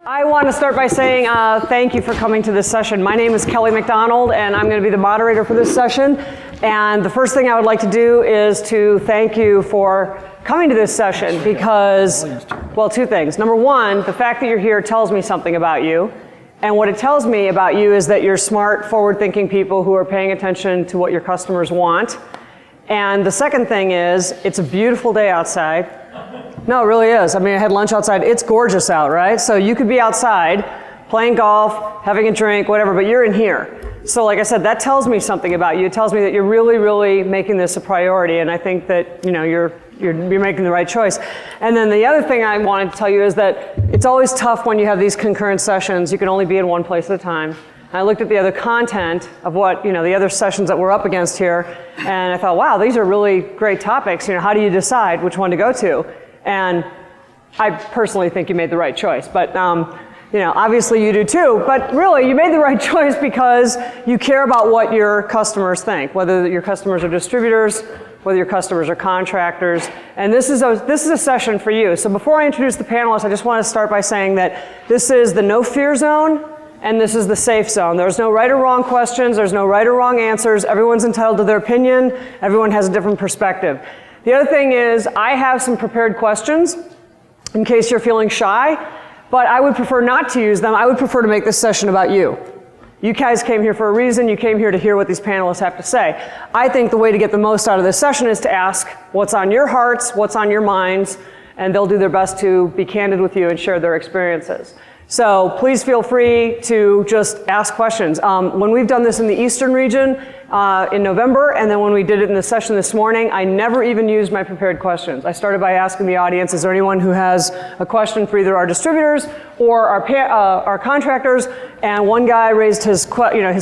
I want to start by saying thank you for coming to this session. My name is Kelly McDonald, and I'm going to be the moderator for this session. And the first thing I would like to do is to thank you for coming to this session because, well, two things. Number one, the fact that you're here tells me something about you. And what it tells me about you is that you're smart, forward-thinking people who are paying attention to what your customers want. And the second thing is, it's a beautiful day outside. No, it really is. I mean, I had lunch outside. It's gorgeous out, right? So you could be outside, playing golf, having a drink, whatever, but you're in here. So like I said, that tells me something about you. It tells me that you're really, really making this a priority, and I think that, you know, you're making the right choice. And then the other thing I wanted to tell you is that it's always tough when you have these concurrent sessions. You can only be in one place at a time. And I looked at the other content of what, you know, the other sessions that we're up against here, and I thought, wow, these are really great topics. You know, how do you decide which one to go to? And I personally think you made the right choice, but you know, obviously you do too, but really you made the right choice because you care about what your customers think, whether your customers are distributors, whether your customers are contractors, and this is a session for you. So before I introduce the panelists, I just want to start by saying that this is the no fear zone, and this is the safe zone. There's no right or wrong questions, there's no right or wrong answers, everyone's entitled to their opinion, everyone has a different perspective. The other thing is, I have some prepared questions in case you're feeling shy, but I would prefer not to use them. I would prefer to make this session about you. You guys came here for a reason. You came here to hear what these panelists have to say. I think the way to get the most out of this session is to ask what's on your hearts, what's on your minds, and they'll do their best to be candid with you and share their experiences. So please feel free to just ask questions. When we've done this in the Eastern region in November, and then when we did it in the session this morning, I never even used my prepared questions. I started by asking the audience, is there anyone who has a question for either our distributors or our contractors? And one guy raised his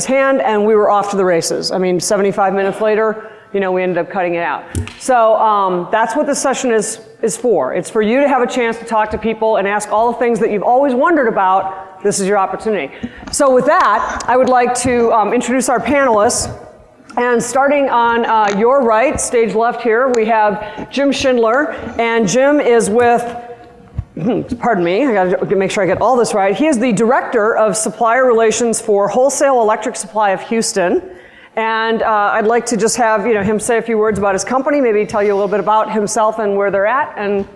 hand, and we were off to the races. I mean, 75 minutes later, you know, we ended up cutting it out. So that's what this session is for. It's for you to have a chance to talk to people and ask all the things that you've always wondered about. This is your opportunity. So with that, I would like to introduce our panelists. And starting on your right, stage left here, we have Jim Schindler. And Jim is with, pardon me, I gotta make sure I get all this right. He is the Director of Supplier Relations for Wholesale Electric Supply of Houston. And I'd like to just have him say a few words about his company, maybe tell you a little bit about himself and where they're at, and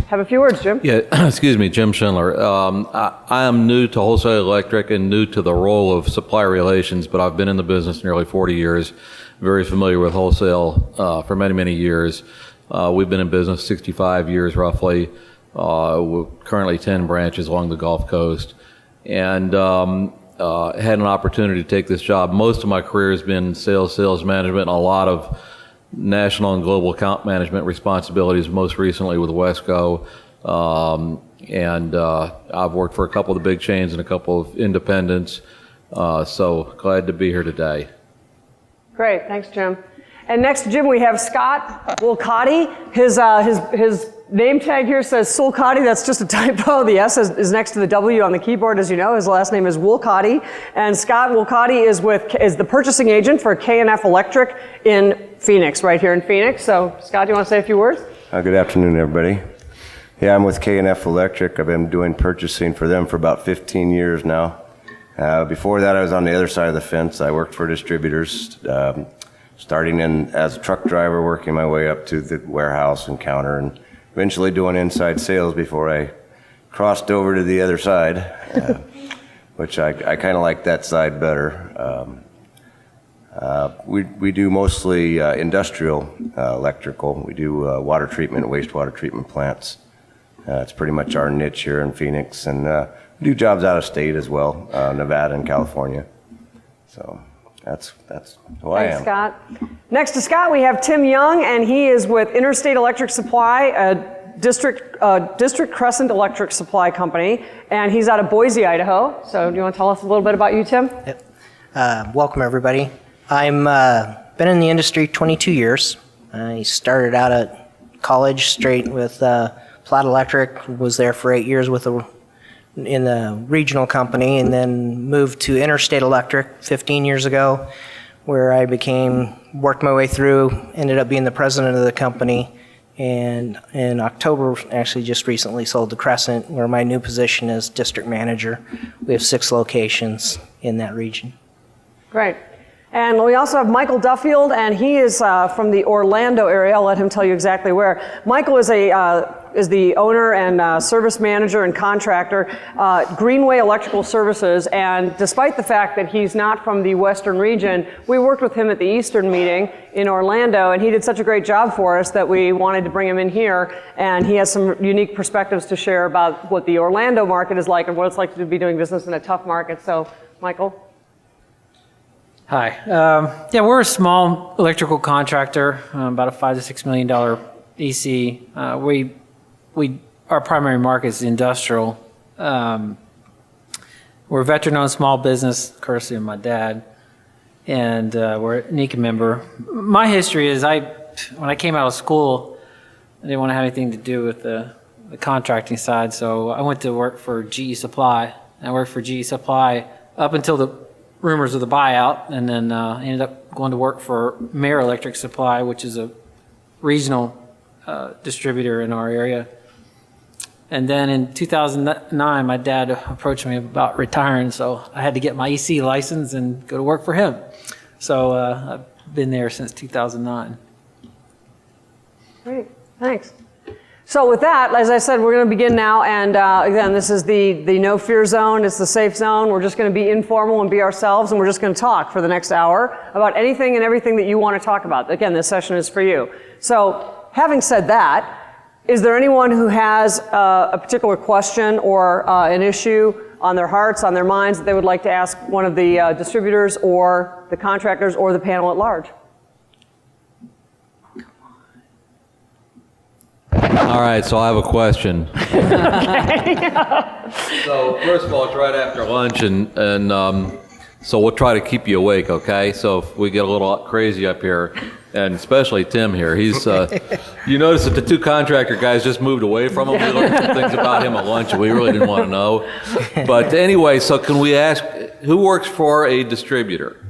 have a few words, Jim. Yeah, excuse me, Jim Schindler. I am new to wholesale electric and new to the role of supplier relations, but I've been in the business nearly 40 years, very familiar with wholesale for many, many years. We've been in business 65 years roughly, currently 10 branches along the Gulf Coast, and had an opportunity to take this job. Most of my career has been sales management, and a lot of national and global account management responsibilities, most recently with Wesco. And I've worked for a couple of the big chains and a couple of independents. So glad to be here today. Great, thanks, Jim. And next to Jim, we have Scott Wolcati. His name tag here says Sulcati. That's just a typo. The S is next to the W on the keyboard, as you know. His last name is Wolcati. And Scott Wolcati is the purchasing agent for K&F Electric in Phoenix, right here in Phoenix. So, Scott, do you want to say a few words? Good afternoon, everybody. Yeah, I'm with K&F Electric. I've been doing purchasing for them for about 15 years now. Before that, I was on the other side of the fence. I worked for distributors, starting in as a truck driver, working my way up to the warehouse and counter, and eventually doing inside sales before I crossed over to the other side, which I kind of like that side better. We do mostly industrial electrical. We do water treatment, wastewater treatment plants. It's pretty much our niche here in Phoenix, and we do jobs out of state as well, Nevada and California. So that's who I am. Thanks, Scott. Next to Scott, we have Tim Young, and he is with Interstate Electric Supply, a District Crescent Electric Supply Company, and he's out of Boise, Idaho. So do you want to tell us a little bit about you, Tim? Yep. Welcome, everybody. I'm been in the industry 22 years. I started out at college straight with Platt Electric, was there for 8 years in the regional company, and then moved to Interstate Electric 15 years ago, where I worked my way through, ended up being the president of the company, And in October, actually just recently sold to Crescent, where my new position is district manager. We have 6 locations in that region. Great. And we also have Michael Duffield, and he is from the Orlando area. I'll let him tell you exactly where. Michael is the owner and service manager and contractor, Greenway Electrical Services. And despite the fact that he's not from the Western region, we worked with him at the Eastern meeting in Orlando, and he did such a great job for us that we wanted to bring him in here. And he has some unique perspectives to share about what the Orlando market is like and what it's like to be doing business in a tough market. So, Michael. Hi. Yeah, we're a small electrical contractor, about a $5 to $6 million EC. Our primary market is industrial. We're a veteran-owned small business, courtesy of my dad, and we're a NECA member. My history is when I came out of school, I didn't want to have anything to do with the contracting side, so I went to work for GE Supply. I worked for GE Supply up until the rumors of the buyout, and then ended up going to work for Mayer Electric Supply, which is a regional distributor in our area. And then in 2009, my dad approached me about retiring, so I had to get my EC license and go to work for him. So I've been there since 2009. Great, thanks. So with that, as I said, we're going to begin now, and again, this is the no fear zone, it's the safe zone. We're just going to be informal and be ourselves, and we're just going to talk for the next hour about anything and everything that you want to talk about. Again, this session is for you. So having said that, is there anyone who has a particular question or an issue on their hearts, on their minds, that they would like to ask one of the distributors or the contractors or the panel at large? All right, so I have a question. So first of all, it's right after lunch, and so we'll try to keep you awake, okay? So if we get a little crazy up here, and especially Tim here, he's, you notice that the 2 contractor guys just moved away from him. We learned some things about him at lunch that we really didn't want to know. But anyway, so can we ask, who works for a distributor?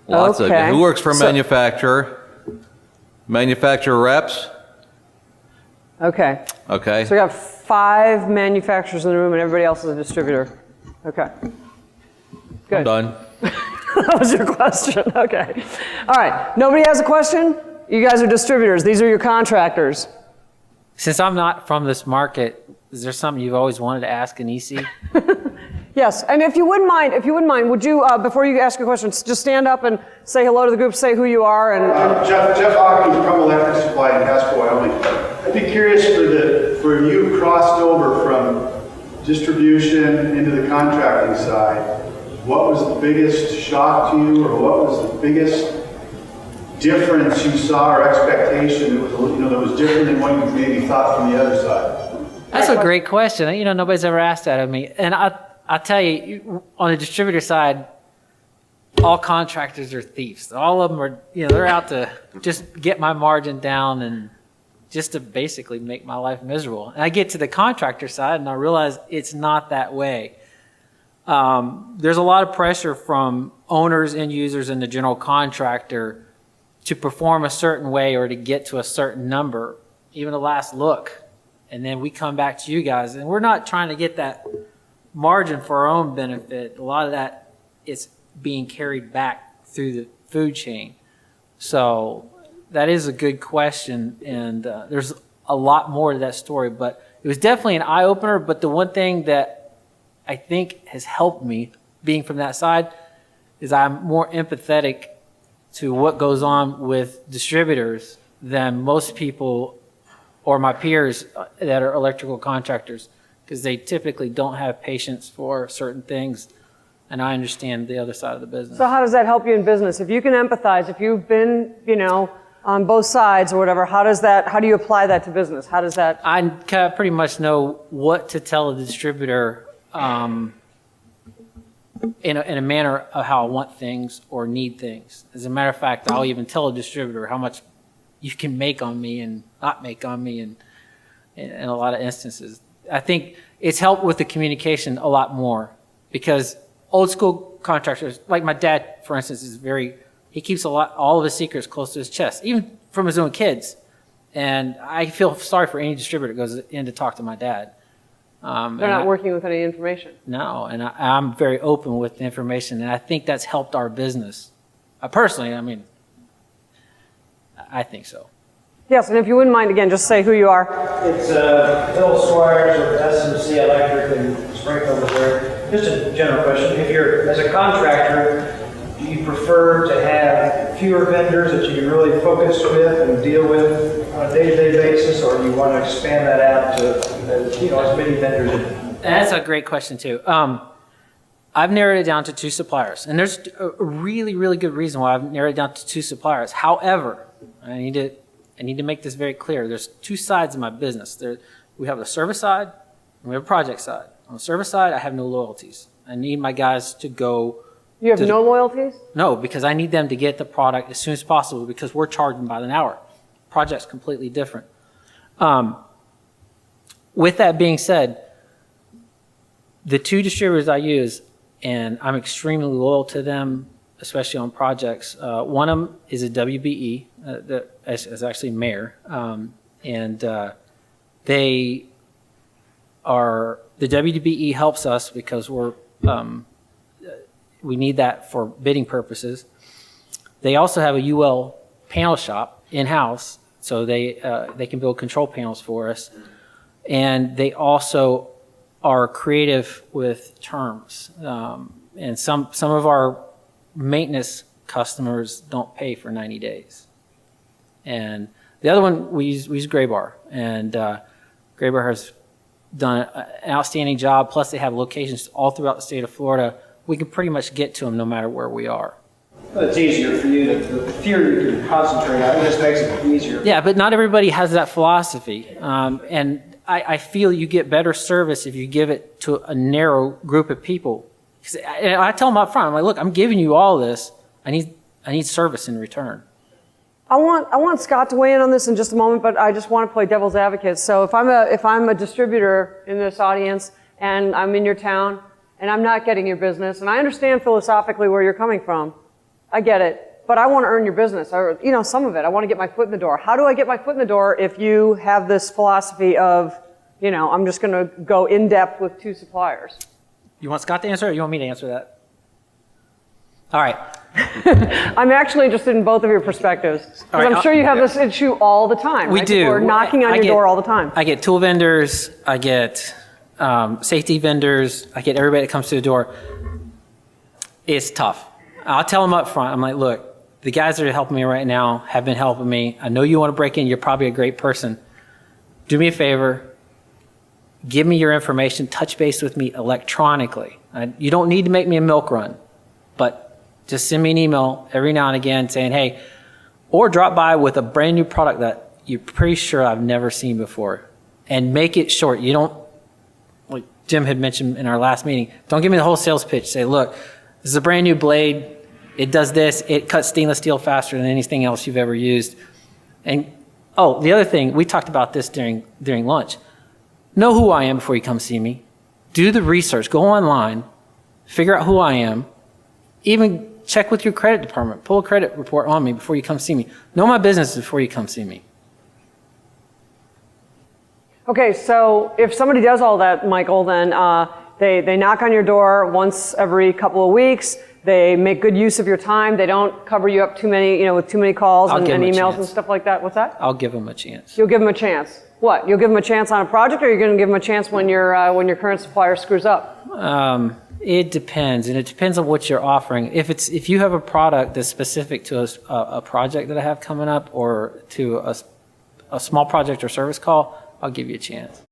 Lots of, who works for a manufacturer? Manufacturer reps? Okay. Okay. So we got 5 manufacturers in the room and everybody else is a distributor. Okay. Good. I'm done. That was your question. Okay. All right. Nobody has a question? You guys are distributors. These are your contractors. Since I'm not from this market, is there something you've always wanted to ask an EC? Yes. And if you wouldn't mind, would you, before you ask your questions, just stand up and say hello to the group, say who you are, and Jeff Hawkins from Electric Supply in Casco, Wyoming. I'd be curious for you crossed over from distribution into the contracting side. What was the biggest shock to you, or what was the biggest difference you saw or expectation that was different than what you maybe thought from the other side? That's a great question. Nobody's ever asked that of me. And I'll tell you, on the distributor side, all contractors are thieves. All of them are, they're out to just get my margin down and just to basically make my life miserable. And I get to the contractor side and I realize it's not that way. There's a lot of pressure from owners, end users, and the general contractor to perform a certain way or to get to a certain number, even the last look. And then we come back to you guys, and we're not trying to get that margin for our own benefit. A lot of that is being carried back through the food chain. So that is a good question, and there's a lot more to that story, but it was definitely an eye-opener. But the one thing that I think has helped me being from that side is I'm more empathetic to what goes on with distributors than most people or my peers that are electrical contractors, because they typically don't have patience for certain things, and I understand the other side of the business. so how does that help you in business? If you can empathize, if you've been, on both sides or whatever, how do you apply that to business? How does that? I pretty much know what to tell a distributor in a manner of how I want things or need things. As a matter of fact, I'll even tell a distributor how much you can make on me and not make on me in a lot of instances. I think it's helped with the communication a lot more, because old school contractors, like my dad, for instance, he keeps all of his secrets close to his chest, even from his own kids. And I feel sorry for any distributor that goes in to talk to my dad. They're not working with any information. No, and I'm very open with the information, and I think that's helped our business. Personally, I mean, I think so. Yes, and if you wouldn't mind, again, just say who you are. It's Bill Squires with SMC Electric in Springfield, Missouri. Just a general question. If you're, as a contractor, do you prefer to have fewer vendors that you can really focus with and deal with on a day-to-day basis, or do you want to expand that out to, as many vendors? That's a great question, too. I've narrowed it down to 2 suppliers, and there's a really, really good reason why I've narrowed it down to 2 suppliers. However, I need to make this very clear. There's 2 sides of my business. We have the service side and we have a project side. On the service side, I have no loyalties. I need my guys to go. You have no loyalties? No, because I need them to get the product as soon as possible because we're charging by the hour. Project's completely different. With that being said, the 2 distributors I use, and I'm extremely loyal to them, especially on projects. One of them is a WBE, that is actually Mayor, and they are, the WBE helps us because we need that for bidding purposes. They also have a UL panel shop in-house, so they can build control panels for us, and they also are creative with terms, and some of our maintenance customers don't pay for 90 days. And the other one, we use Graybar, and Graybar has done an outstanding job, plus they have locations all throughout the state of Florida. We can pretty much get to them no matter where we are. Well, it's easier for you, the fewer you can concentrate on, it just makes it easier. Yeah, but not everybody has that philosophy, and I feel you get better service if you give it to a narrow group of people. And I tell them up front, I'm like, look, I'm giving you all this. I need service in return. I want Scott to weigh in on this in just a moment, but I just want to play devil's advocate. So if I'm a distributor in this audience and I'm in your town and I'm not getting your business, and I understand philosophically where you're coming from, I get it, but I want to earn your business, or some of it. I want to get my foot in the door. How do I get my foot in the door if you have this philosophy of, I'm just going to go in depth with 2 suppliers? You want Scott to answer, or you want me to answer that? All right. I'm actually interested in both of your perspectives. Because right, I'm sure you have this issue all the time. We right? do. People are knocking on your door all the time. I get tool vendors. I get safety vendors. I get everybody that comes to the door. It's tough. I'll tell them up front. I'm like, look, the guys that are helping me right now have been helping me. I know you want to break in. You're probably a great person. Do me a favor. Give me your information. Touch base with me electronically. You don't need to make me a milk run, but just send me an email every now and again saying, hey, or drop by with a brand new product that you're pretty sure I've never seen before, and make it short. You don't, like Jim had mentioned in our last meeting, don't give me the whole sales pitch. Say, look, this is a brand new blade. It does this. It cuts stainless steel faster than anything else you've ever used. And, the other thing, we talked about this during lunch. Know who I am before you come see me. Do the research. Go online. Figure out who I am. Even check with your credit department. Pull a credit report on me before you come see me. Know my business before you come see me. Okay, so if somebody does all that, Michael, then they knock on your door once every couple of weeks. They make good use of your time. They don't cover you up too many, with too many calls and emails and stuff like that. What's that? I'll give them a chance. You'll give them a chance. What? You'll give them a chance on a project, or you're going to give them a chance when your current supplier screws up? It depends, and it depends on what you're offering. If you have a product that's specific to a project that I have coming up, or to a small project or service call, I'll give you a chance.